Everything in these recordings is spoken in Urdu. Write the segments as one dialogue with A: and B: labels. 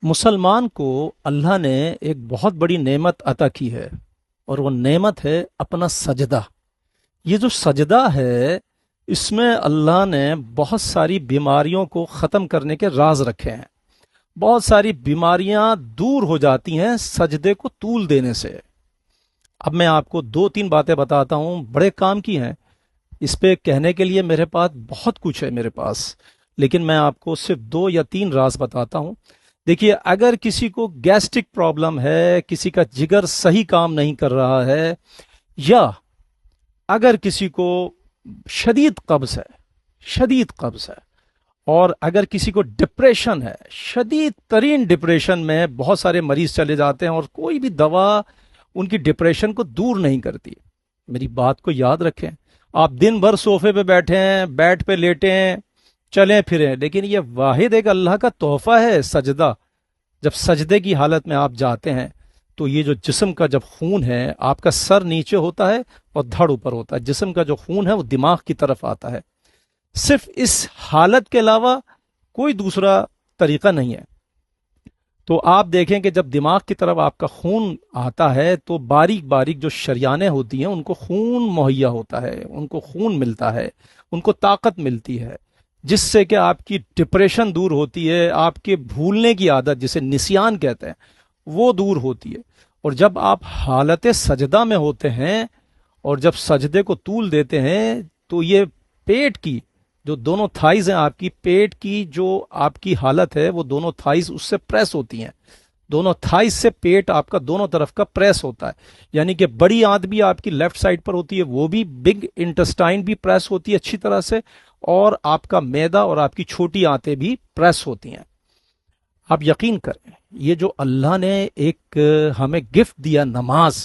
A: مسلمان کو اللہ نے ایک بہت بڑی نعمت عطا کی ہے، اور وہ نعمت ہے اپنا سجدہ۔ یہ جو سجدہ ہے، اس میں اللہ نے بہت ساری بیماریوں کو ختم کرنے کے راز رکھے ہیں۔ بہت ساری بیماریاں دور ہو جاتی ہیں سجدے کو طول دینے سے۔ اب میں آپ کو دو تین باتیں بتاتا ہوں، بڑے کام کی ہیں۔ اس پہ کہنے کے لیے میرے پاس بہت کچھ ہے میرے پاس، لیکن میں آپ کو صرف دو یا تین راز بتاتا ہوں۔ دیکھیے، اگر کسی کو گیسٹرک پرابلم ہے، کسی کا جگر صحیح کام نہیں کر رہا ہے، یا اگر کسی کو شدید قبض ہے، شدید قبض ہے، اور اگر کسی کو ڈپریشن ہے، شدید ترین ڈپریشن میں بہت سارے مریض چلے جاتے ہیں اور کوئی بھی دوا ان کی ڈپریشن کو دور نہیں کرتی۔ میری بات کو یاد رکھیں، آپ دن بھر صوفے پہ بیٹھے ہیں، بیڈ پہ لیٹے ہیں، چلیں پھریں، لیکن یہ واحد ایک اللہ کا تحفہ ہے سجدہ۔ جب سجدے کی حالت میں آپ جاتے ہیں تو یہ جو جسم کا جب خون ہے، آپ کا سر نیچے ہوتا ہے اور دھڑ اوپر ہوتا ہے، جسم کا جو خون ہے وہ دماغ کی طرف آتا ہے۔ صرف اس حالت کے علاوہ کوئی دوسرا طریقہ نہیں ہے۔ تو آپ دیکھیں کہ جب دماغ کی طرف آپ کا خون آتا ہے تو باریک باریک جو شریانیں ہوتی ہیں ان کو خون مہیا ہوتا ہے، ان کو خون ملتا ہے، ان کو طاقت ملتی ہے، جس سے کہ آپ کی ڈپریشن دور ہوتی ہے، آپ کے بھولنے کی عادت جسے نسیان کہتے ہیں وہ دور ہوتی ہے۔ اور جب آپ حالت سجدہ میں ہوتے ہیں اور جب سجدے کو طول دیتے ہیں تو یہ پیٹ کی جو دونوں تھائز ہیں، آپ کی پیٹ کی جو آپ کی حالت ہے، وہ دونوں تھائز اس سے پریس ہوتی ہیں۔ دونوں تھائز سے پیٹ آپ کا دونوں طرف کا پریس ہوتا ہے، یعنی کہ بڑی آنت بھی آپ کی لیفٹ سائڈ پر ہوتی ہے، وہ بھی بگ انٹسٹائن بھی پریس ہوتی ہے اچھی طرح سے، اور آپ کا معدہ اور آپ کی چھوٹی آنتیں بھی پریس ہوتی ہیں۔ آپ یقین کریں، یہ جو اللہ نے ایک ہمیں گفٹ دیا نماز،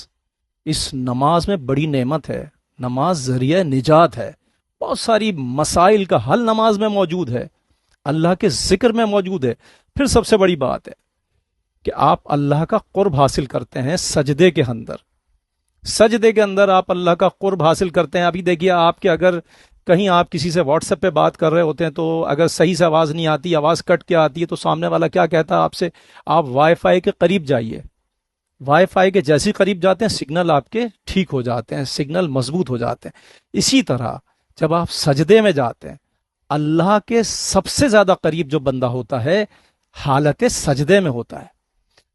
A: اس نماز میں بڑی نعمت ہے۔ نماز ذریعہ نجات ہے۔ بہت ساری مسائل کا حل نماز میں موجود ہے، اللہ کے ذکر میں موجود ہے۔ پھر سب سے بڑی بات ہے کہ آپ اللہ کا قرب حاصل کرتے ہیں سجدے کے اندر۔ سجدے کے اندر آپ اللہ کا قرب حاصل کرتے ہیں۔ ابھی دیکھیے، آپ کے اگر کہیں آپ کسی سے واٹس ایپ پہ بات کر رہے ہوتے ہیں تو اگر صحیح سے آواز نہیں آتی، آواز کٹ کے آتی ہے، تو سامنے والا کیا کہتا ہے آپ سے؟ آپ وائی فائی کے قریب جائیے۔ وائی فائی کے جیسے قریب جاتے ہیں سگنل آپ کے ٹھیک ہو جاتے ہیں، سگنل مضبوط ہو جاتے ہیں۔ اسی طرح جب آپ سجدے میں جاتے ہیں، اللہ کے سب سے زیادہ قریب جو بندہ ہوتا ہے حالت سجدے میں ہوتا ہے۔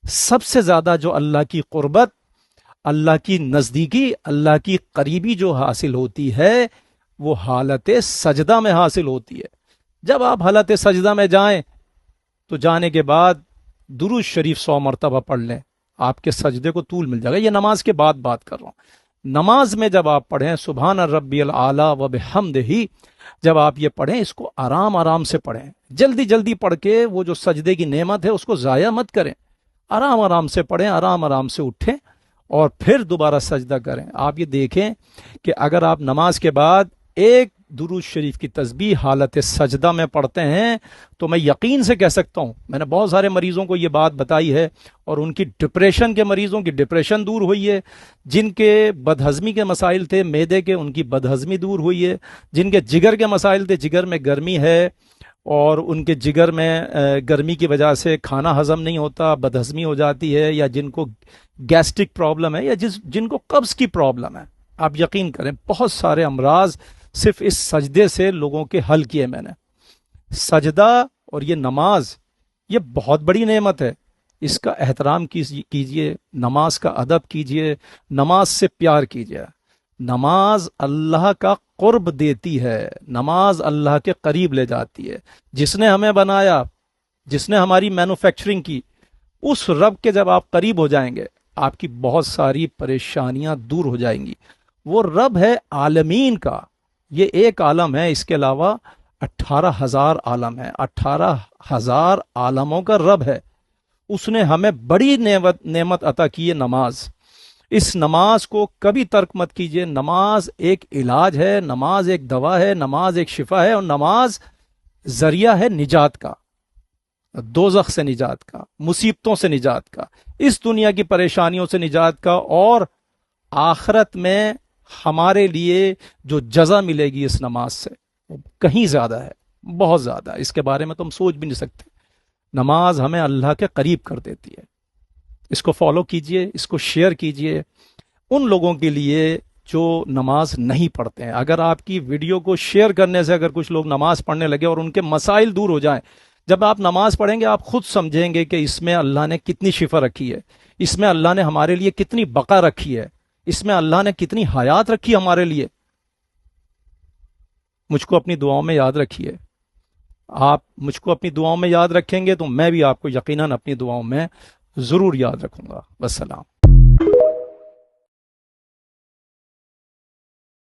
A: سب سے زیادہ جو اللہ کی قربت، اللہ کی نزدیکی، اللہ کی قریبی جو حاصل ہوتی ہے وہ حالت سجدہ میں حاصل ہوتی ہے۔ جب آپ حالت سجدہ میں جائیں تو جانے کے بعد درود شریف 100 مرتبہ پڑھ لیں، آپ کے سجدے کو طول مل جائے گا۔ یہ نماز کے بعد بات کر رہا ہوں۔ نماز میں جب آپ پڑھیں سبحان ربی العلی و بحمدہ، جب آپ یہ پڑھیں اس کو آرام آرام سے پڑھیں، جلدی جلدی پڑھ کے وہ جو سجدے کی نعمت ہے اس کو ضائع مت کریں۔ آرام آرام سے پڑھیں، آرام آرام سے اٹھیں اور پھر دوبارہ سجدہ کریں۔ آپ یہ دیکھیں کہ اگر آپ نماز کے بعد ایک درود شریف کی تسبیح حالت سجدہ میں پڑھتے ہیں تو میں یقین سے کہہ سکتا ہوں، میں نے بہت سارے مریضوں کو یہ بات بتائی ہے، اور ان کی ڈپریشن کے مریضوں کی ڈپریشن دور ہوئی ہے، جن کے بدہضمی کے مسائل تھے معدے کے، ان کی بدہضمی دور ہوئی ہے، جن کے جگر کے مسائل تھے، جگر میں گرمی ہے اور ان کے جگر میں گرمی کی وجہ سے کھانا ہضم نہیں ہوتا، بدہضمی ہو جاتی ہے، یا جن کو گیسٹرک پرابلم ہے، یا جن کو قبض کی پرابلم ہے، آپ یقین کریں بہت سارے امراض صرف اس سجدے سے لوگوں کے حل کیے میں نے۔ سجدہ اور یہ نماز یہ بہت بڑی نعمت ہے، اس کا احترام کیجئے، نماز کا ادب کیجئے، نماز سے پیار کیجئے۔ نماز اللہ کا قرب دیتی ہے، نماز اللہ کے قریب لے جاتی ہے۔ جس نے ہمیں بنایا، جس نے ہماری مینوفیکچرنگ کی، اس رب کے جب آپ قریب ہو جائیں گے آپ کی بہت ساری پریشانیاں دور ہو جائیں گی۔ وہ رب ہے عالمین کا، یہ ایک عالم ہے، اس کے علاوہ 18,000 عالم ہیں، 18,000 عالموں کا رب ہے۔ اس نے ہمیں بڑی نعمت عطا کی ہے نماز۔ اس نماز کو کبھی ترک مت کیجیے۔ نماز ایک علاج ہے، نماز ایک دوا ہے، نماز ایک شفا ہے، اور نماز ذریعہ ہے نجات کا، دوزخ سے نجات کا، مصیبتوں سے نجات کا، اس دنیا کی پریشانیوں سے نجات کا، اور آخرت میں ہمارے لیے جو جزا ملے گی اس نماز سے وہ کہیں زیادہ ہے، بہت زیادہ، اس کے بارے میں تو ہم سوچ بھی نہیں سکتے۔ نماز ہمیں اللہ کے قریب کر دیتی ہے. اس کو فالو کیجئے، اس کو شیئر کیجئے ان لوگوں کے لیے جو نماز نہیں پڑھتے ہیں. اگر آپ کی ویڈیو کو شیئر کرنے سے اگر کچھ لوگ نماز پڑھنے لگے اور ان کے مسائل دور ہو جائیں، جب آپ نماز پڑھیں گے آپ خود سمجھیں گے کہ اس میں اللہ نے کتنی شفا رکھی ہے، اس میں اللہ نے ہمارے لیے کتنی بقا رکھی ہے، اس میں اللہ نے کتنی حیات رکھی ہمارے لیے. مجھ کو اپنی دعاؤں میں یاد رکھیے. آپ مجھ کو اپنی دعاؤں میں یاد رکھیں گے تو میں بھی آپ کو یقیناً اپنی دعاؤں میں ضرور یاد رکھوں گا. والسلام.